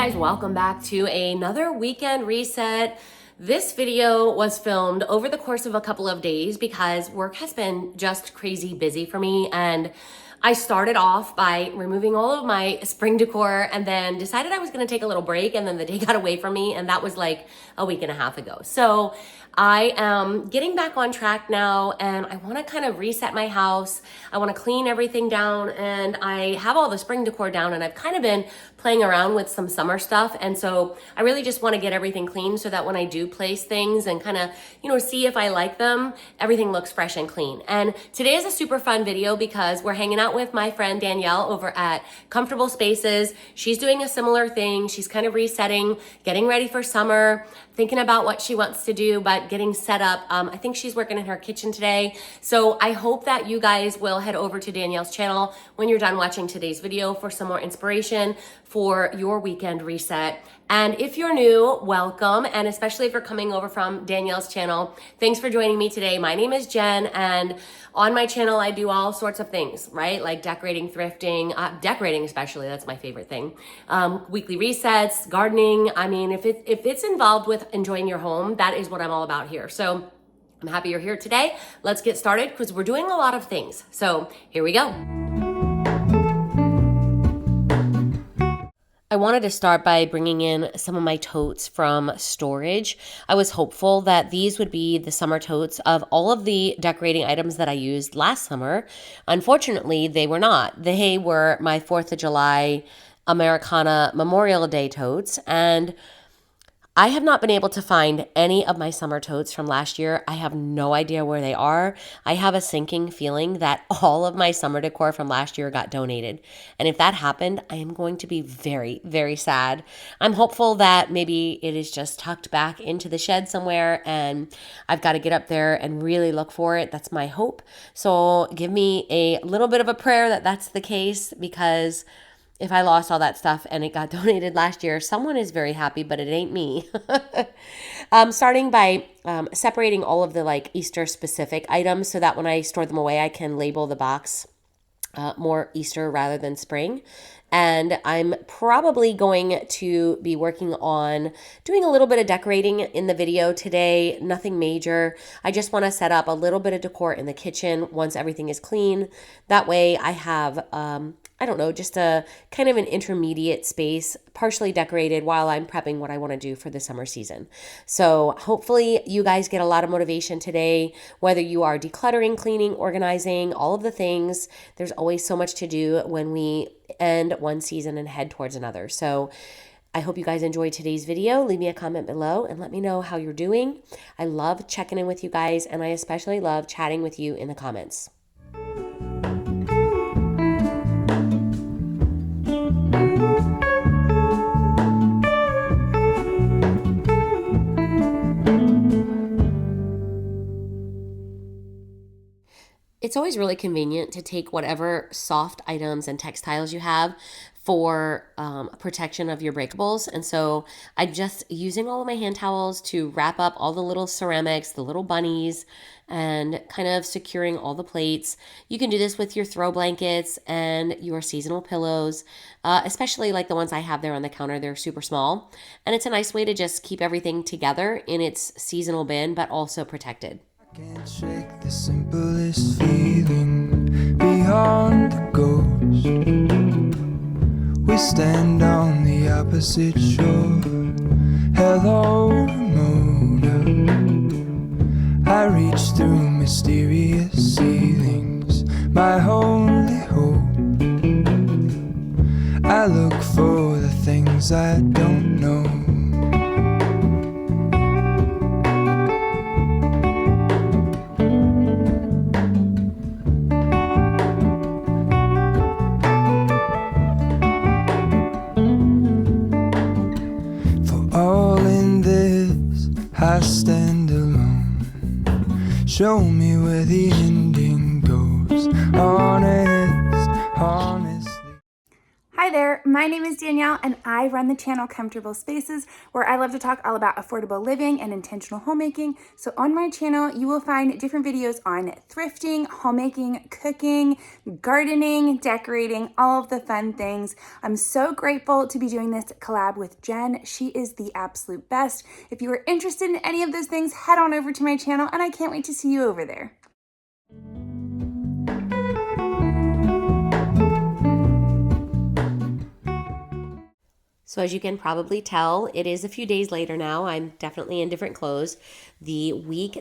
guys, welcome back to another weekend reset. This video was filmed over the course of a couple of days because work has been just crazy busy for me, and I started off by removing all of my spring decor and then decided I was going to take a little break, and then the day got away from me, and that was like a week and a half ago. So I am getting back on track now, and I want to kind of reset my house. I want to clean everything down, and I have all the spring decor down, and I've kind of been playing around with some summer stuff. And so I really just want to get everything clean so that when I do place things and kind of, see if I like them, everything looks fresh and clean. And today is a super fun video because we're hanging out with my friend Danielle over at Comfortable Spaces. She's doing a similar thing. She's kind of resetting, getting ready for summer, thinking about what she wants to do, but getting set up. I think she's working in her kitchen today. So I hope that you guys will head over to Danielle's channel when you're done watching today's video for some more inspiration for your weekend reset. And if you're new, welcome. And especially if you're coming over from Danielle's channel, thanks for joining me today. My name is Jen, and on my channel, I do all sorts of things, right? Like decorating, thrifting, decorating especially, that's my favorite thing. Weekly resets, gardening. I mean, if it's involved with enjoying your home, that is what I'm all about here. So I'm happy you're here today. Let's get started because we're doing a lot of things. So here we go. I wanted to start by bringing in some of my totes from storage. I was hopeful that these would be the summer totes of all of the decorating items that I used last summer. Unfortunately, they were not. They were my 4th of July Americana Memorial Day totes, and I have not been able to find any of my summer totes from last year. I have no idea where they are. I have a sinking feeling that all of my summer decor from last year got donated. And if that happened, I am going to be very, very sad. I'm hopeful that maybe it is just tucked back into the shed somewhere and I've got to get up there and really look for it. That's my hope. So give me a little bit of a prayer that that's the case, because if I lost all that stuff and it got donated last year, someone is very happy, but it ain't me. Starting by separating all of the Easter specific items so that when I store them away, I can label the box more Easter rather than spring. And I'm probably going to be working on doing a little bit of decorating in the video today. Nothing major. I just want to set up a little bit of decor in the kitchen once everything is clean. That way I have, just a kind of an intermediate space, partially decorated while I'm prepping what I want to do for the summer season. So hopefully you guys get a lot of motivation today, whether you are decluttering, cleaning, organizing, all of the things. There's always so much to do when we end one season and head towards another. So I hope you guys enjoyed today's video. Leave me a comment below and let me know how you're doing. I love checking in with you guys, and I especially love chatting with you in the comments. It's always really convenient to take whatever soft items and textiles you have for protection of your breakables. And so I'm just using all of my hand towels to wrap up all the little ceramics, the little bunnies, and kind of securing all the plates. You can do this with your throw blankets and your seasonal pillows, especially like the ones I have there on the counter. They're super small. And it's a nice way to just keep everything together in its seasonal bin, but also protected. Can't shake the simplest feeling beyond the ghost. We stand on the opposite shore. Hello, Ramona. I reach through mysterious ceilings, my only hope. I look for the things I don't know. I stand alone. Show me where the ending goes. Honestly. Hi there, My name is Danielle and I run the channel Comfortable Spaces, where I love to talk all about affordable living and intentional homemaking. So on my channel, you will find different videos on thrifting, homemaking, cooking, gardening, decorating, all of the fun things. I'm so grateful to be doing this collab with Jen. She is the absolute best. If you are interested in any of those things, head on over to my channel and I can't wait to see you over there. So as you can probably tell, it is a few days later now. I'm definitely in different clothes. The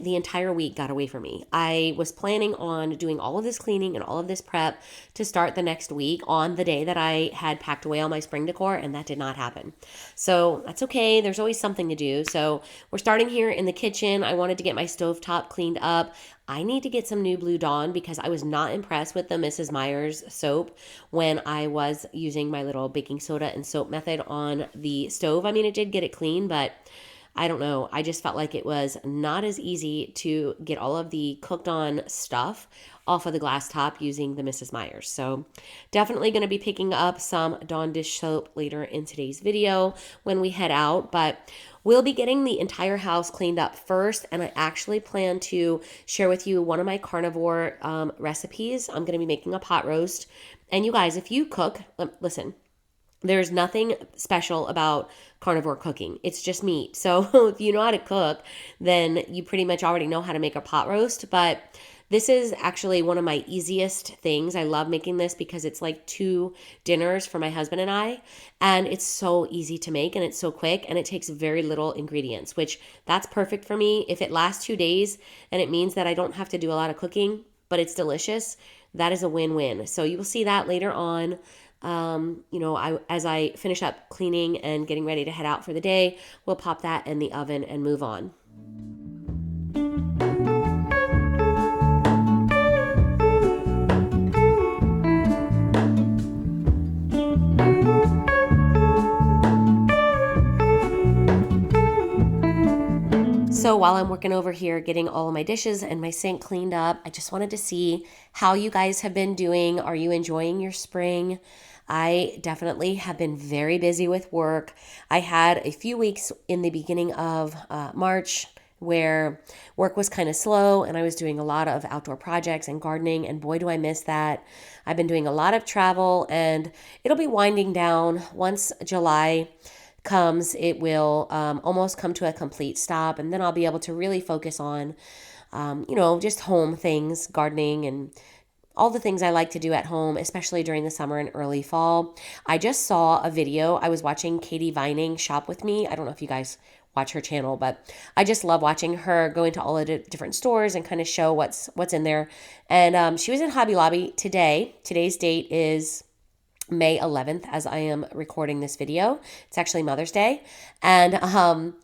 entire week got away from me. I was planning on doing all of this cleaning and all of this prep to start the next week on the day that I had packed away all my spring decor, and that did not happen. So that's okay. There's always something to do. So we're starting here in the kitchen. I wanted to get my stovetop cleaned up. I need to get some new Blue Dawn because I was not impressed with the Mrs. Meyer's soap when I was using my little baking soda and soap method on the stove. I mean, it did get it clean, but I don't know. I just felt like it was not as easy to get all of the cooked on stuff off of the glass top using the Mrs. Meyer's. So definitely going to be picking up some Dawn dish soap later in today's video when we head out, but we'll be getting the entire house cleaned up first, and I actually plan to share with you one of my carnivore recipes. I'm going to be making a pot roast, and you guys, if you cook, listen, there's nothing special about carnivore cooking. It's just meat. So if you know how to cook, then you pretty much already know how to make a pot roast. But this is actually one of my easiest things. I love making this because it's like 2 dinners for my husband and I. And it's so easy to make and it's so quick and it takes very little ingredients, which that's perfect for me. If it lasts 2 days and it means that I don't have to do a lot of cooking, but it's delicious, that is a win-win. So you will see that later on. As I finish up cleaning and getting ready to head out for the day, we'll pop that in the oven and move on. So while I'm working over here getting all of my dishes and my sink cleaned up, I just wanted to see how you guys have been doing. Are you enjoying your spring? I definitely have been very busy with work. I had a few weeks in the beginning of March where work was kind of slow and I was doing a lot of outdoor projects and gardening, and boy, do I miss that. I've been doing a lot of travel and it'll be winding down once July comes. It will almost come to a complete stop, and then I'll be able to really focus on just home things, gardening, and all the things I like to do at home, especially during the summer and early fall. I just saw a video. I was watching Katie Vining shop with me. I don't know if you guys watch her channel, but I just love watching her go into all the different stores and kind of show what's in there. And she was in Hobby Lobby today. Today's date is May 11th as I am recording this video. It's actually Mother's Day. And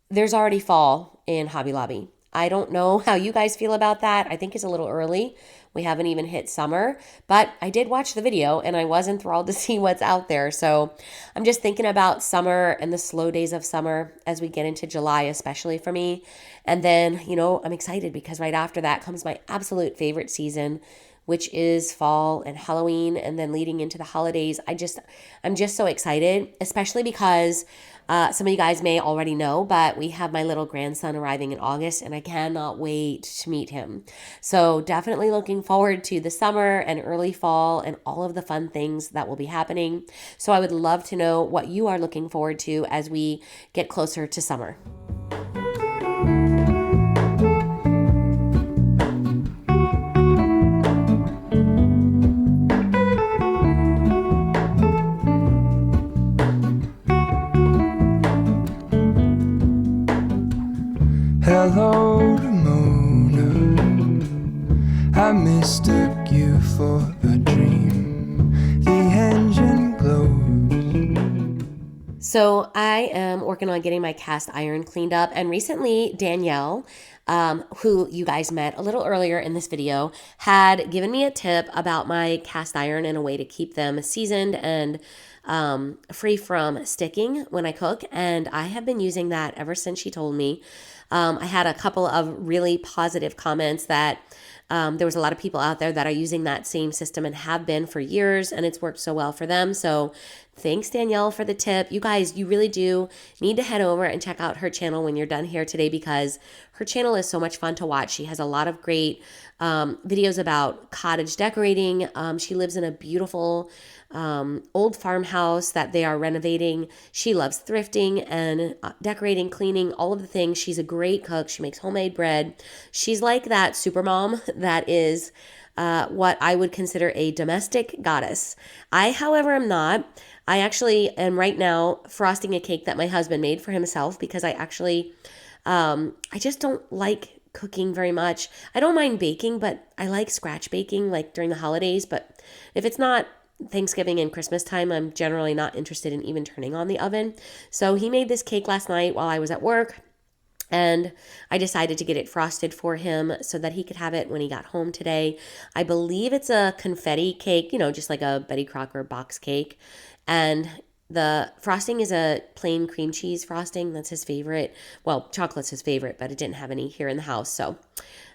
there's already fall in Hobby Lobby. I don't know how you guys feel about that. I think it's a little early. We haven't even hit summer, but I did watch the video and I was enthralled to see what's out there. So I'm just thinking about summer and the slow days of summer as we get into July, especially for me. And then, I'm excited because right after that comes my absolute favorite season, which is fall and Halloween, and then leading into the holidays. I'm just so excited, especially because some of you guys may already know, but we have my little grandson arriving in August, and I cannot wait to meet him. So definitely looking forward to the summer and early fall and all of the fun things that will be happening. So I would love to know what you are looking forward to as we get closer to summer. Hello, Ramona. I mistook you for a dream. The engine glows. So I am working on getting my cast iron cleaned up, and recently Danielle, who you guys met a little earlier in this video, had given me a tip about my cast iron and a way to keep them seasoned and free from sticking when I cook, and I have been using that ever since she told me. I had a couple of really positive comments that there was a lot of people out there that are using that same system and have been for years, and it's worked so well for them. So thanks, Danielle, for the tip. You guys, you really do need to head over and check out her channel when you're done here today, because her channel is so much fun to watch. She has a lot of great videos about cottage decorating. She lives in a beautiful old farmhouse that they are renovating. She loves thrifting and decorating, cleaning, all of the things. She's a great cook. She makes homemade bread. She's like that super mom that is what I would consider a domestic goddess. I, however, am not. I actually am right now frosting a cake that my husband made for himself, because I actually, I just don't like cooking very much. I don't mind baking, but I like scratch baking like during the holidays. But if it's not Thanksgiving and Christmas time, I'm generally not interested in even turning on the oven. So he made this cake last night while I was at work, and I decided to get it frosted for him so that he could have it when he got home today. I believe it's a confetti cake, just like a Betty Crocker box cake. And the frosting is a plain cream cheese frosting. That's his favorite. Well, chocolate's his favorite, but it didn't have any here in the house. So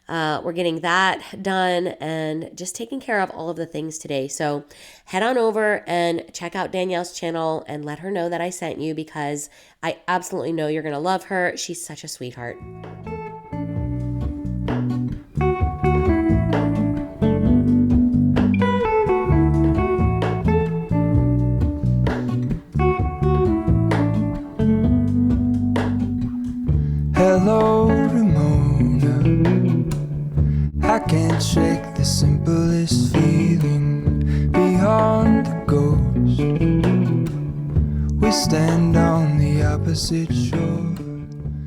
we're getting that done and just taking care of all of the things today. So head on over and check out Danielle's channel and let her know that I sent you, because I absolutely know you're going to love her. She's such a sweetheart. Hello, Ramona. I can't shake the simplest feeling beyond the ghost. We stand on the opposite shore.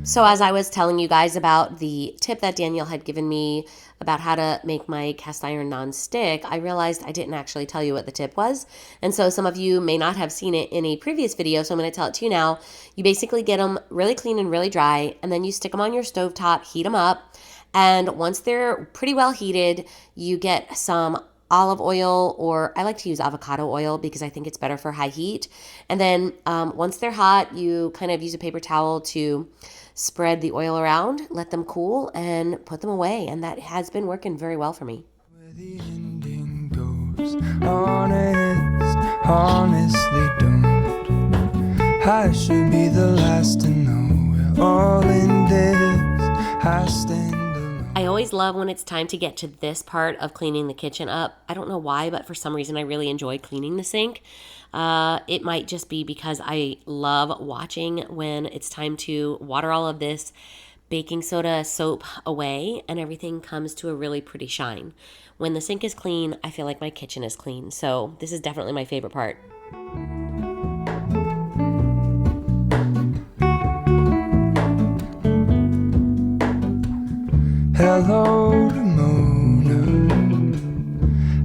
So as I was telling you guys about the tip that Danielle had given me about how to make my cast iron non-stick, I realized I didn't actually tell you what the tip was. And so some of you may not have seen it in a previous video, so I'm going to tell it to you now. You basically get them really clean and really dry, and then you stick them on your stovetop, heat them up, and once they're pretty well heated, you get some olive oil, or I like to use avocado oil because I think it's better for high heat. And then once they're hot, you kind of use a paper towel to spread the oil around, let them cool, and put them away. And that has been working very well for me. Where the ending goes, honestly don't. I should be the last to know. We're all in this. I stand alone. I always love when it's time to get to this part of cleaning the kitchen up. I don't know why, but for some reason I really enjoy cleaning the sink. It might just be because I love watching when it's time to water all of this baking soda soap away and everything comes to a really pretty shine. When the sink is clean, I feel like my kitchen is clean. So this is definitely my favorite part. Hello, Ramona.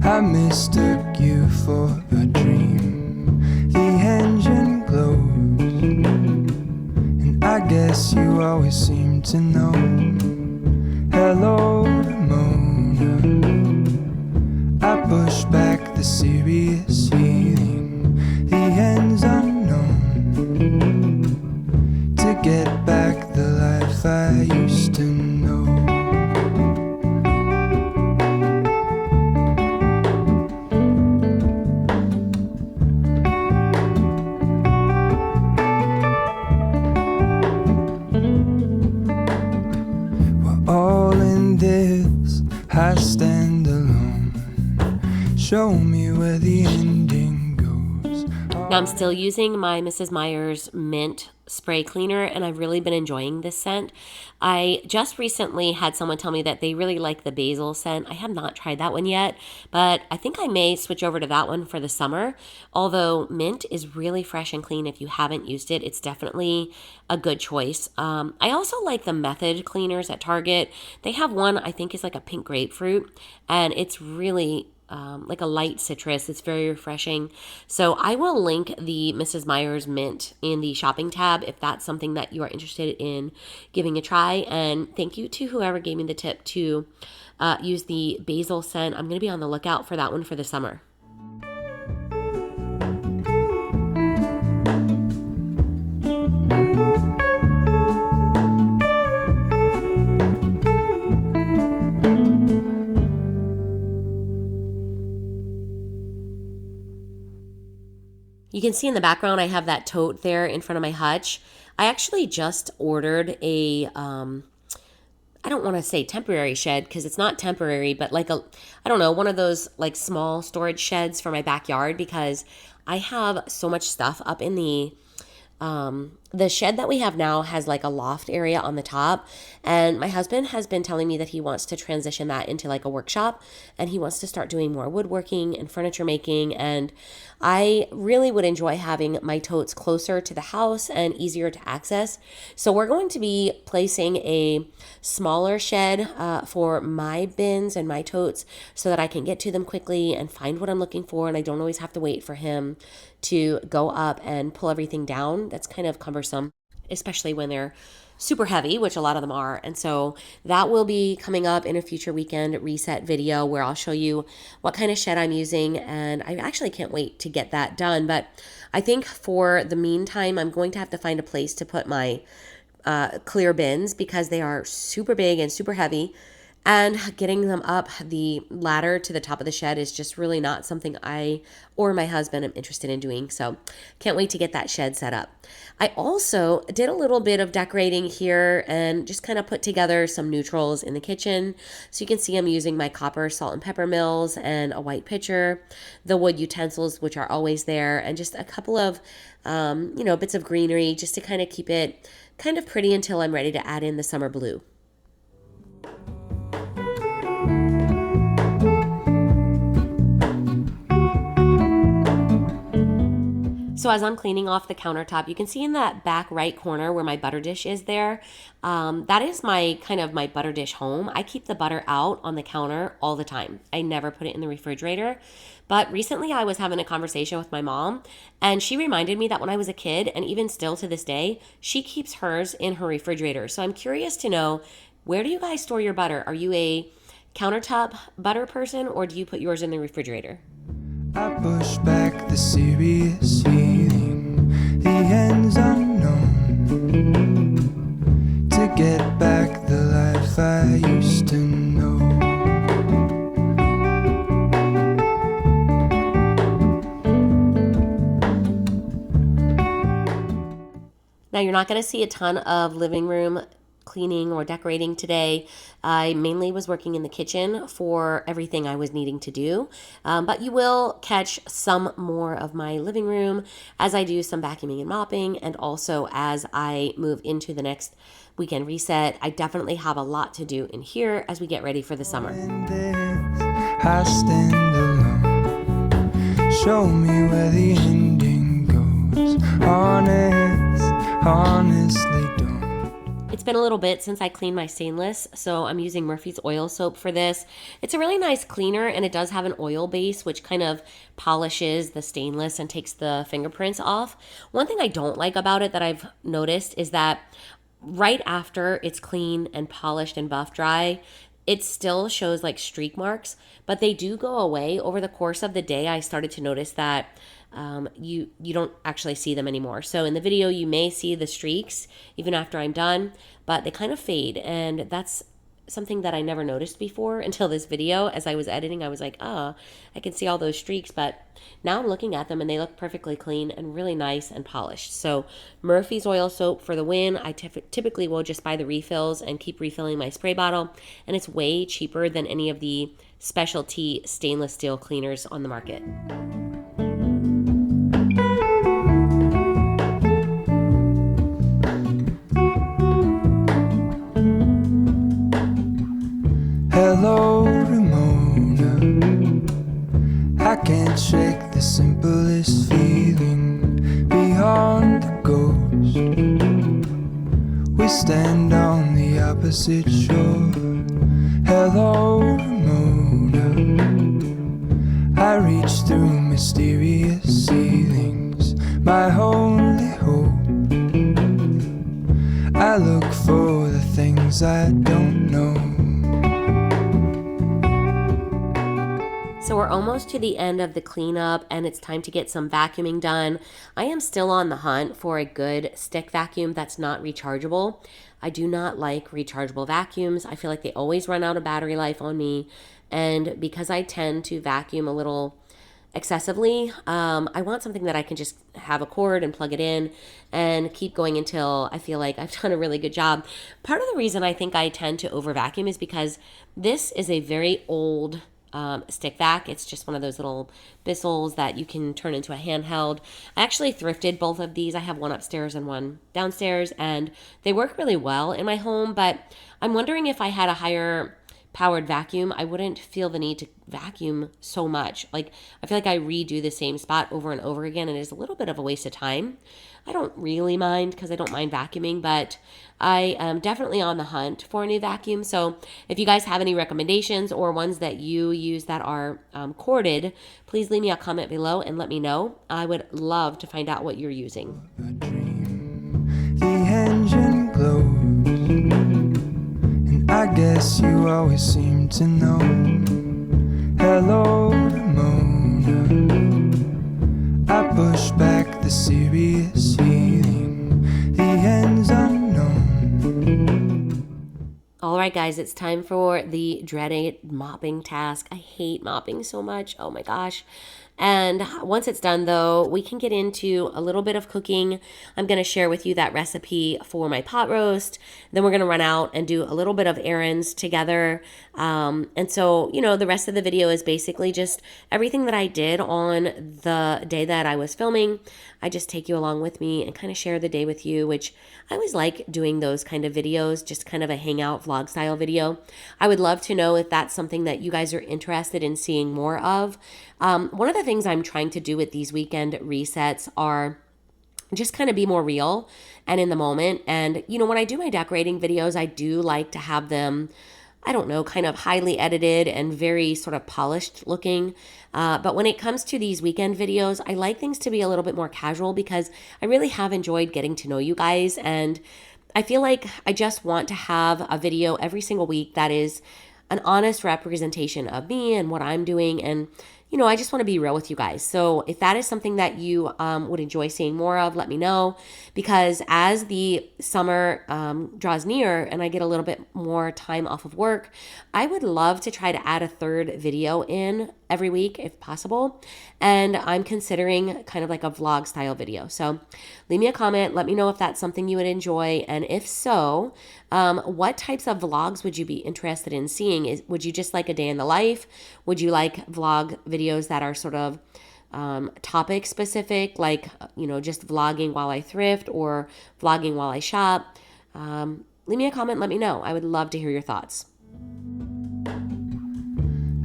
I mistook you for a dream. The engine glows, and I guess you always seem to know. Hello, Ramona. I push back the serious feeling. The end's unknown. To get back the life I used to know. I stand alone. Show me where the ending goes. Now I'm still using my Mrs. Meyer's mint spray cleaner, and I've really been enjoying this scent. I just recently had someone tell me that they really like the basil scent. I have not tried that one yet, but I think I may switch over to that one for the summer. Although mint is really fresh and clean if you haven't used it. It's definitely a good choice. I also like the Method cleaners at Target. They have one I think is like a pink grapefruit, and it's really like a light citrus. It's very refreshing. So I will link the Mrs. Meyer's mint in the shopping tab if that's something that you are interested in giving a try. And thank you to whoever gave me the tip to use the basil scent. I'm going to be on the lookout for that one for the summer. can see in the background, I have that tote there in front of my hutch. I actually just ordered a, I don't want to say temporary shed because it's not temporary, but like I don't know, one of those like small storage sheds for my backyard because I have so much stuff up in the shed that we have now has like a loft area on the top, and my husband has been telling me that he wants to transition that into like a workshop, and he wants to start doing more woodworking and furniture making, and I really would enjoy having my totes closer to the house and easier to access. So we're going to be placing a smaller shed for my bins and my totes so that I can get to them quickly and find what I'm looking for, and I don't always have to wait for him to go up and pull everything down. That's kind of cumbersome, especially when they're super heavy, which a lot of them are. And so that will be coming up in a future weekend reset video where I'll show you what kind of shed I'm using. And I actually can't wait to get that done. But I think for the meantime, I'm going to have to find a place to put my clear bins because they are super big and super heavy. And getting them up the ladder to the top of the shed is just really not something I or my husband am interested in doing. So can't wait to get that shed set up. I also did a little bit of decorating here and just kind of put together some neutrals in the kitchen. So you can see I'm using my copper salt and pepper mills and a white pitcher, the wood utensils, which are always there, and just a couple of, bits of greenery just to kind of keep it kind of pretty until I'm ready to add in the summer blue. So as I'm cleaning off the countertop, you can see in that back right corner where my butter dish is there. That is my butter dish home. I keep the butter out on the counter all the time. I never put it in the refrigerator. But recently I was having a conversation with my mom, and she reminded me that when I was a kid, and even still to this day, she keeps hers in her refrigerator. So I'm curious to know, where do you guys store your butter? Are you a countertop butter person, or do you put yours in the refrigerator? I push back the serious feeling, the end's unknown, to get back the life I used to know. Now, you're not going to see a ton of living room cleaning or decorating today. I mainly was working in the kitchen for everything I was needing to do, but you will catch some more of my living room as I do some vacuuming and mopping, and also as I move into the next weekend reset. I definitely have a lot to do in here as we get ready for the summer. I stand alone, show me where the ending goes. Honestly don't. It's been a little bit since I cleaned my stainless, so I'm using Murphy's oil soap for this. It's a really nice cleaner, and it does have an oil base, which kind of polishes the stainless and takes the fingerprints off. One thing I don't like about it that I've noticed is that right after it's clean and polished and buff dry, it still shows like streak marks, but they do go away over the course of the day. I started to notice that you don't actually see them anymore. So in the video, you may see the streaks even after I'm done, but they kind of fade. And that's something that I never noticed before until this video. As I was editing, I was like, oh, I can see all those streaks, but now I'm looking at them and they look perfectly clean and really nice and polished. So Murphy's oil soap for the win. I typically will just buy the refills and keep refilling my spray bottle, and it's way cheaper than any of the specialty stainless steel cleaners on the market. Hello, Ramona. I can't shake the simplest feeling beyond the ghost. We stand on the opposite shore. Hello, Ramona. I reach through mysterious ceilings, my only hope. I look for the things I don't know. So we're almost to the end of the cleanup, and it's time to get some vacuuming done. I am still on the hunt for a good stick vacuum that's not rechargeable. I do not like rechargeable vacuums. I feel like they always run out of battery life on me. And because I tend to vacuum a little excessively. I want something that I can just have a cord and plug it in and keep going until I feel like I've done a really good job. Part of the reason I think I tend to over vacuum is because this is a very old stick vac. It's just one of those little Bissels that you can turn into a handheld. I actually thrifted both of these. I have one upstairs and one downstairs, and they work really well in my home, but I'm wondering if I had a higher powered vacuum, I wouldn't feel the need to vacuum so much. Like, I feel like I redo the same spot over and over again, and it is a little bit of a waste of time. I don't really mind because I don't mind vacuuming, but I am definitely on the hunt for a new vacuum. So if you guys have any recommendations or ones that you use that are corded, please leave me a comment below and let me know. I would love to find out what you're using. A dream, the engine glows, and I guess you always seem to know. Hello, Mona. I push back the serious feeling, the end's unknown. All right, guys, it's time for the dreaded mopping task. I hate mopping so much. Oh my gosh. And once it's done, though, we can get into a little bit of cooking. I'm going to share with you that recipe for my pot roast. Then we're going to run out and do a little bit of errands together. And so, the rest of the video is basically just everything that I did on the day that I was filming. I just take you along with me and kind of share the day with you, which I always like doing those kind of videos, just kind of a hangout vlog style video. I would love to know if that's something that you guys are interested in seeing more of. One of the things I'm trying to do with these weekend resets are just kind of be more real and in the moment. And, when I do my decorating videos, I do like to have them, I don't know, kind of highly edited and very sort of polished looking. But when it comes to these weekend videos, I like things to be a little bit more casual because I really have enjoyed getting to know you guys. And I feel like I just want to have a video every single week that is an honest representation of me and what I'm doing. And I just want to be real with you guys. So if that is something that you would enjoy seeing more of, let me know. Because as the summer draws near and I get a little bit more time off of work, I would love to try to add a third video in every week if possible. And I'm considering kind of like a vlog style video. So leave me a comment. Let me know if that's something you would enjoy. And if so, what types of vlogs would you be interested in seeing? Would you just like a day in the life? Would you like vlog videos that are sort of topic specific, like, just vlogging while I thrift or vlogging while I shop? Leave me a comment. Let me know. I would love to hear your thoughts.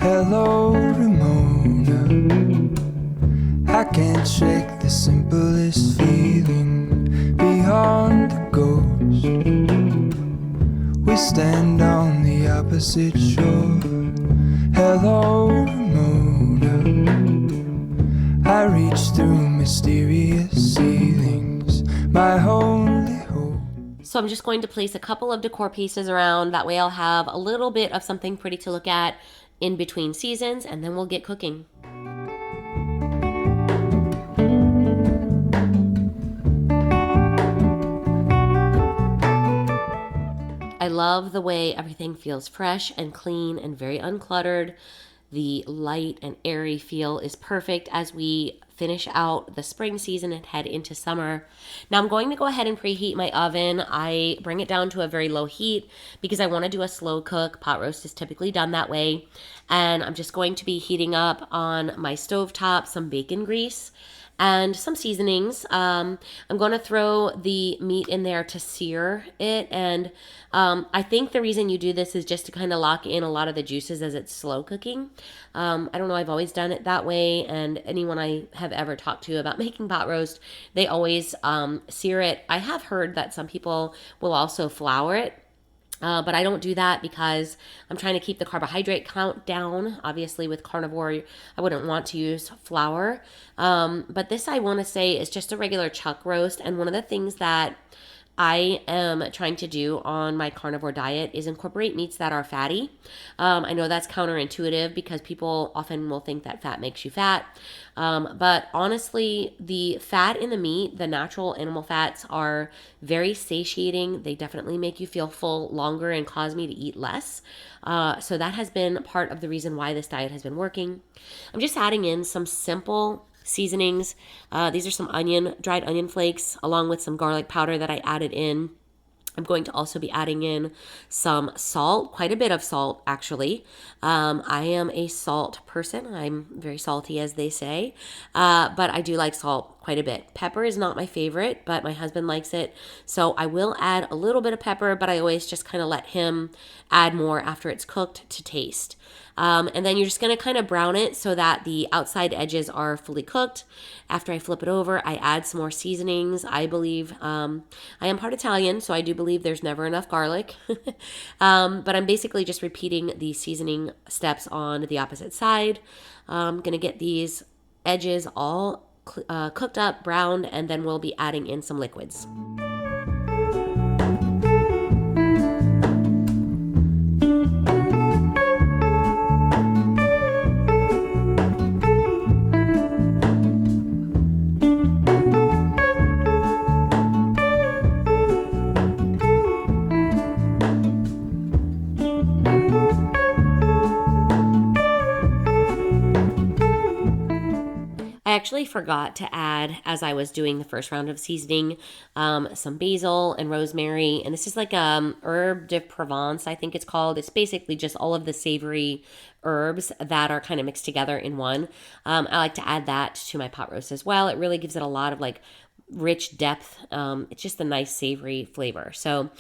Hello, Ramona. I can't shake the simplest feeling beyond the ghost. We stand on the opposite shore. Hello, Ramona. I reach through mysterious ceilings, my only hope. So I'm just going to place a couple of decor pieces around. That way I'll have a little bit of something pretty to look at in between seasons, and then we'll get cooking. I love the way everything feels fresh and clean and very uncluttered. The light and airy feel is perfect as we finish out the spring season and head into summer. Now I'm going to go ahead and preheat my oven. I bring it down to a very low heat because I want to do a slow cook. Pot roast is typically done that way. And I'm just going to be heating up on my stovetop some bacon grease and some seasonings. I'm going to throw the meat in there to sear it. And I think the reason you do this is just to kind of lock in a lot of the juices as it's slow cooking. I don't know, I've always done it that way. And anyone I have ever talked to about making pot roast, they always sear it. I have heard that some people will also flour it. But I don't do that because I'm trying to keep the carbohydrate count down. Obviously, with carnivore, I wouldn't want to use flour. But this, I want to say, is just a regular chuck roast. And one of the things that I am trying to do on my carnivore diet is incorporate meats that are fatty. I know that's counterintuitive because people often will think that fat makes you fat. But honestly, the fat in the meat, the natural animal fats, are very satiating. They definitely make you feel full longer and cause me to eat less. So that has been part of the reason why this diet has been working. I'm just adding in some simple seasonings. These are some dried onion flakes, along with some garlic powder that I added in. I'm going to also be adding in some salt, quite a bit of salt, actually. I am a salt person. I'm very salty, as they say, but I do like salt quite a bit. Pepper is not my favorite, but my husband likes it. So I will add a little bit of pepper, but I always just kind of let him add more after it's cooked to taste. And then you're just going to kind of brown it so that the outside edges are fully cooked. After I flip it over, I add some more seasonings. I believe I am part Italian, so I do believe there's never enough garlic. But I'm basically just repeating the seasoning steps on the opposite side. I'm going to get these edges all cooked up, browned, and then we'll be adding in some liquids. I actually forgot to add, as I was doing the first round of seasoning, some basil and rosemary. And this is like herb de Provence, I think it's called. It's basically just all of the savory herbs that are kind of mixed together in one. I like to add that to my pot roast as well. It really gives it a lot of like rich depth. It's just a nice savory flavor. So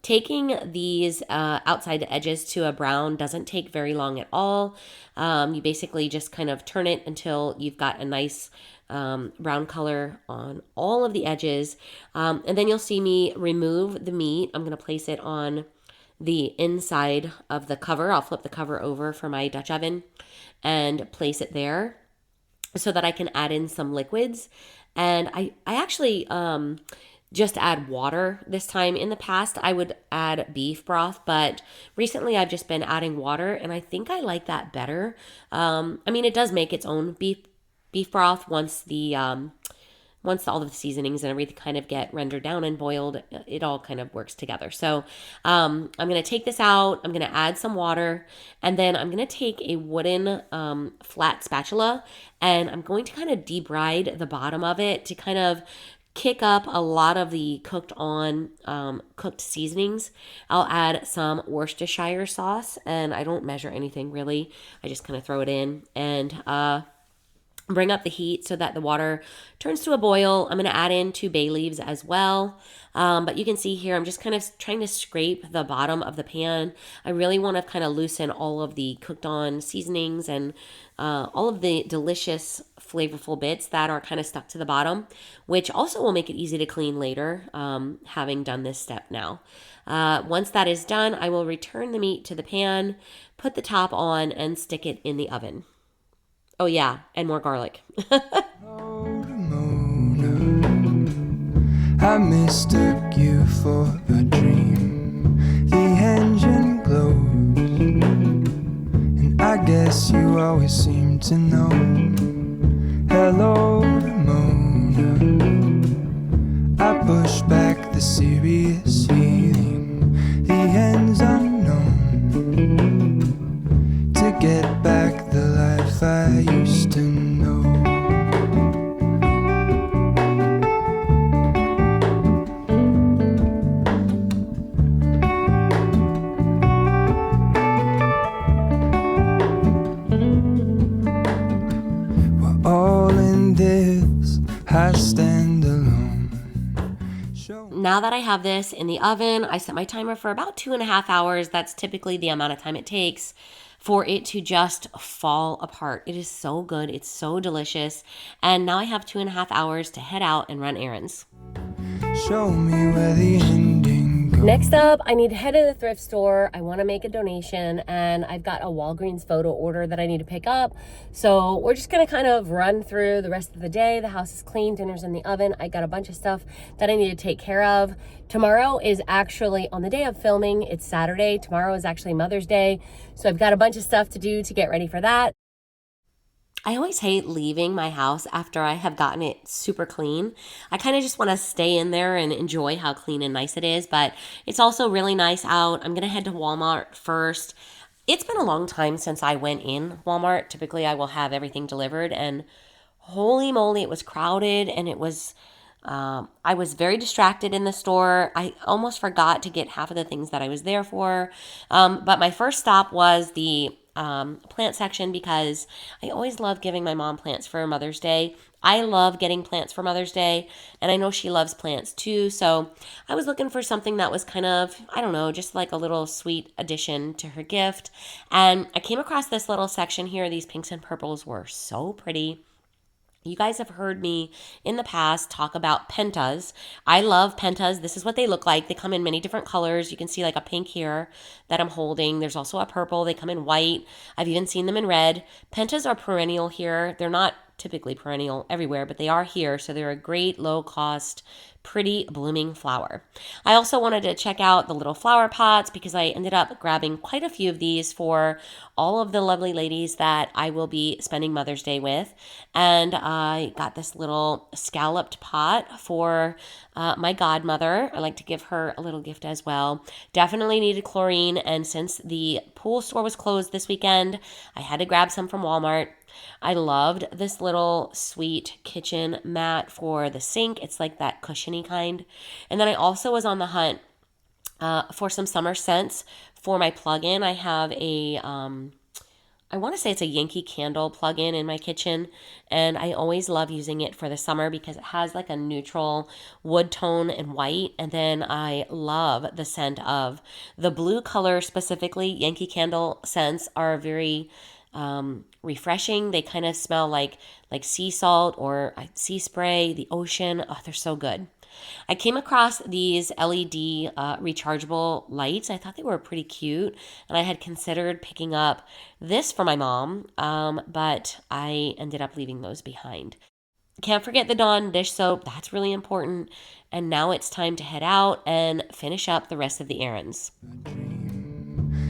taking these outside edges to a brown doesn't take very long at all. You basically just kind of turn it until you've got a nice brown color on all of the edges. And then you'll see me remove the meat. I'm going to place it on the inside of the cover. I'll flip the cover over for my Dutch oven and place it there so that I can add in some liquids. And I actually just add water this time. In the past, I would add beef broth, but recently I've just been adding water, and I think I like that better. I mean, it does make its own beef broth once all of the seasonings and everything kind of get rendered down and boiled. It all kind of works together. So I'm going to take this out. I'm going to add some water, and then I'm going to take a wooden flat spatula, and I'm going to kind of debride the bottom of it to kind of kick up a lot of the cooked seasonings. I'll add some Worcestershire sauce, and I don't measure anything really. I just kind of throw it in and bring up the heat so that the water turns to a boil. I'm going to add in 2 bay leaves as well. But you can see here, I'm just kind of trying to scrape the bottom of the pan. I really want to kind of loosen all of the cooked on seasonings and all of the delicious, flavorful bits that are kind of stuck to the bottom, which also will make it easy to clean later, having done this step now. Once that is done, I will return the meat to the pan, put the top on, and stick it in the oven. Oh yeah, and more garlic. I mistook you for a dream. The engine glows, and I guess you always seem to know. Hello, Mona. I push back the serious feeling. The end's unknown. To get back the life I used to know. We're all in this, I stand alone. Now that I have this in the oven, I set my timer for about 2.5 hours. That's typically the amount of time it takes for it to just fall apart. It is so good. It's so delicious. And now I have 2.5 hours to head out and run errands. Show me where the ending Next up, I need to head to the thrift store. I want to make a donation, and I've got a Walgreens photo order that I need to pick up. So we're just going to kind of run through the rest of the day. The house is clean, dinner's in the oven. I got a bunch of stuff that I need to take care of. Tomorrow is actually on the day of filming. It's Saturday. Tomorrow is actually Mother's Day. So I've got a bunch of stuff to do to get ready for that. I always hate leaving my house after I have gotten it super clean. I kind of just want to stay in there and enjoy how clean and nice it is, but it's also really nice out. I'm going to head to Walmart first. It's been a long time since I went in Walmart. Typically, I will have everything delivered, and holy moly, it was crowded, and I was very distracted in the store. I almost forgot to get half of the things that I was there for. But my first stop was the plant section because I always love giving my mom plants for Mother's Day. I love getting plants for Mother's Day, and I know she loves plants too. So I was looking for something that was kind of, I don't know, just like a little sweet addition to her gift. And I came across this little section here. These pinks and purples were so pretty. You guys have heard me in the past talk about pentas. I love pentas. This is what they look like. They come in many different colors. You can see like a pink here that I'm holding. There's also a purple. They come in white. I've even seen them in red. Pentas are perennial here. They're not typically perennial everywhere, but they are here. So they're a great low cost, pretty blooming flower. I also wanted to check out the little flower pots because I ended up grabbing quite a few of these for all of the lovely ladies that I will be spending Mother's Day with. And I got this little scalloped pot for my godmother. I like to give her a little gift as well. Definitely needed chlorine, and since the pool store was closed this weekend, I had to grab some from Walmart. I loved this little sweet kitchen mat for the sink. It's like that cushiony kind. And then I also was on the hunt for some summer scents for my plug-in. I have I want to say it's a Yankee Candle plug-in in my kitchen, and I always love using it for the summer because it has like a neutral wood tone and white, and then I love the scent of the blue color specifically. Yankee Candle scents are very refreshing. They kind of smell like sea salt or sea spray, the ocean. Oh, they're so good. I came across these LED rechargeable lights. I thought they were pretty cute, and I had considered picking up this for my mom, but I ended up leaving those behind. Can't forget the Dawn dish soap. That's really important. And now it's time to head out and finish up the rest of the errands.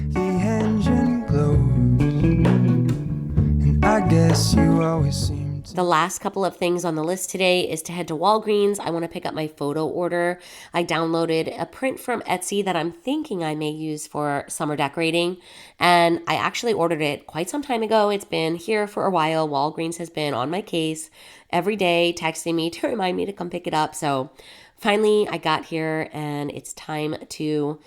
The engine glows, and I guess you always seem to. The last couple of things on the list today is to head to Walgreens. I want to pick up my photo order. I downloaded a print from Etsy that I'm thinking I may use for summer decorating, and I actually ordered it quite some time ago. It's been here for a while. Walgreens has been on my case every day, texting me to remind me to come pick it up. So finally I got here, and it's time to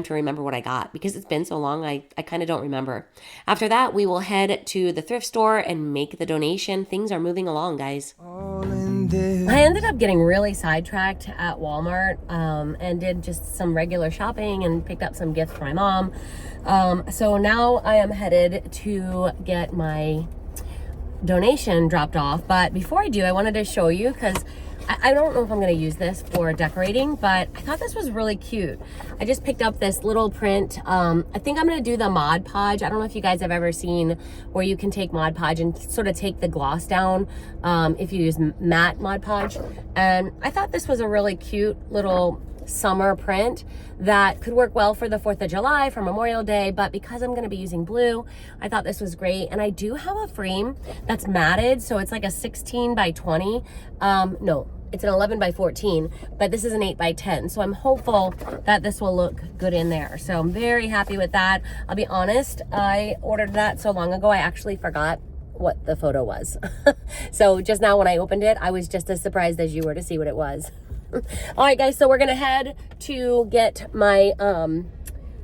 remember what I got because it's been so long, I kind of don't remember. After that, we will head to the thrift store and make the donation. Things are moving along, guys. I ended up getting really sidetracked at Walmart and did just some regular shopping and picked up some gifts for my mom. So now I am headed to get my donation dropped off. But before I do, I wanted to show you because I don't know if I'm going to use this for decorating, but I thought this was really cute. I just picked up this little print. I think I'm going to do the Mod Podge. I don't know if you guys have ever seen where you can take Mod Podge and sort of take the gloss down if you use matte Mod Podge. And I thought this was a really cute little summer print that could work well for the 4th of July, for Memorial Day, but because I'm going to be using blue, I thought this was great. And I do have a frame that's matted, so it's like a 16 by 20. No, it's an 11 by 14, but this is an 8 by 10. So I'm hopeful that this will look good in there. So I'm very happy with that. I'll be honest, I ordered that so long ago, I actually forgot what the photo was. So just now when I opened it, I was just as surprised as you were to see what it was. All right, guys, so we're gonna head to get my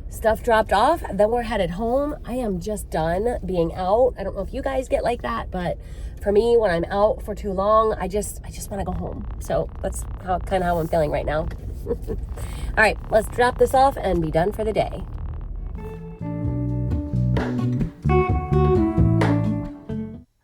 stuff dropped off, then we're headed home. I am just done being out. I don't know if you guys get like that, but for me, when I'm out for too long, I just want to go home. So that's kind of how I'm feeling right now. All right, let's drop this off and be done for the day.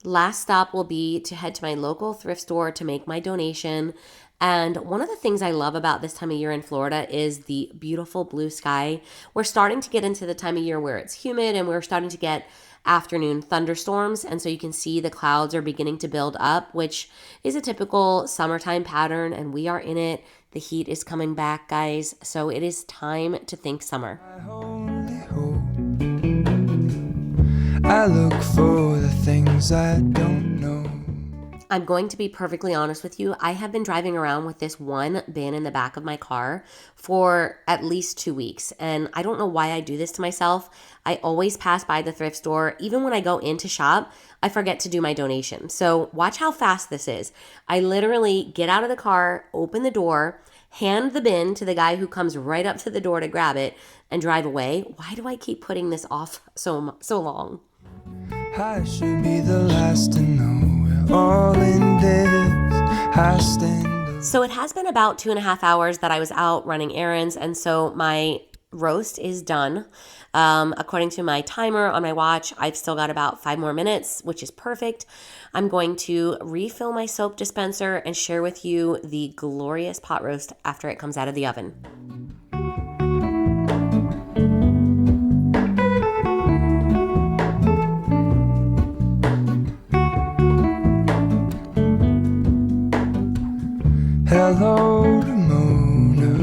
Last stop will be to head to my local thrift store to make my donation. And one of the things I love about this time of year in Florida is the beautiful blue sky. We're starting to get into the time of year where it's humid and we're starting to get afternoon thunderstorms. And so you can see the clouds are beginning to build up, which is a typical summertime pattern. And we are in it. The heat is coming back, guys. So it is time to think summer. I only hope I look for the things I don't know. I'm going to be perfectly honest with you. I have been driving around with this one bin in the back of my car for at least 2 weeks. And I don't know why I do this to myself. I always pass by the thrift store. Even when I go in to shop, I forget to do my donation. So watch how fast this is. I literally get out of the car, open the door, hand the bin to the guy who comes right up to the door to grab it, and drive away. Why do I keep putting this off so long? I should be the last to know we're all in this. I stand. So it has been about 2.5 hours that I was out running errands, and so my roast is done. According to my timer on my watch, I've still got about 5 more minutes, which is perfect. I'm going to refill my soap dispenser and share with you the glorious pot roast after it comes out of the oven. Hello to Mona.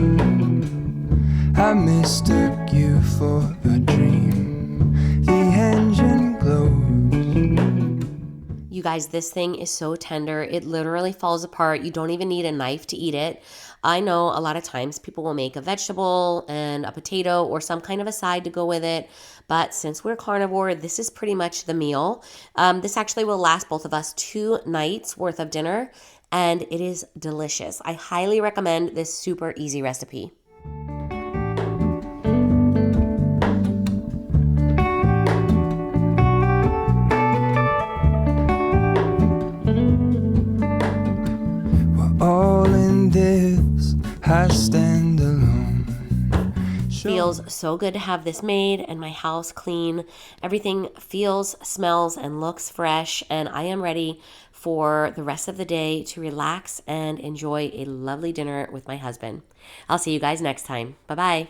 I mistook you for a dream. The engine glows. You guys, this thing is so tender. It literally falls apart. You don't even need a knife to eat it. I know a lot of times people will make a vegetable and a potato or some kind of a side to go with it. But since we're carnivore, this is pretty much the meal. This actually will last both of us 2 nights worth of dinner. And it is delicious. I highly recommend this super easy recipe. We're all in this. I stand alone. Feels so good to have this made and my house clean. Everything feels, smells, and looks fresh. And I am ready for the rest of the day to relax and enjoy a lovely dinner with my husband. I'll see you guys next time. Bye-bye.